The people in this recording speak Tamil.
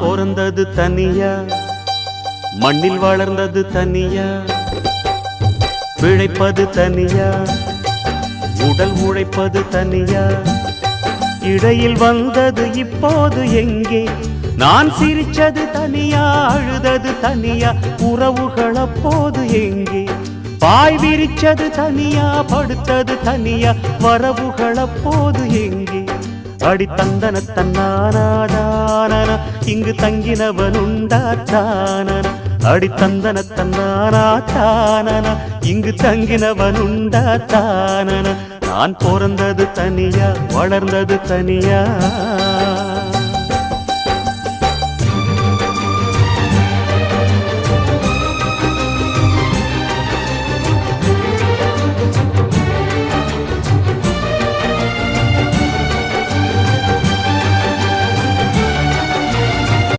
பிறந்தது தனியா, மண்ணில் வளர்ந்தது தனியா, பிழைப்பது தனியா, உடல் உழைப்பது தனியா, இடையில் வந்தது இப்போது எங்கே? நான் சிரிச்சது தனியா, அழுதது தனியா, உறவுகள் அப்போது எங்கே? பாய் விரிச்சது தனியா, படுத்தது தனியா, வரவுகள் அப்போது எங்கே? அடி தந்தன தன்னானாதான இங்கு தங்கினவன் உண்டாத்தான, அடி தந்தன தன்னானாதான இங்கு தங்கினவன் உண்டாத்தான. நான் பிறந்தது தனியா, வளர்ந்தது தனியா.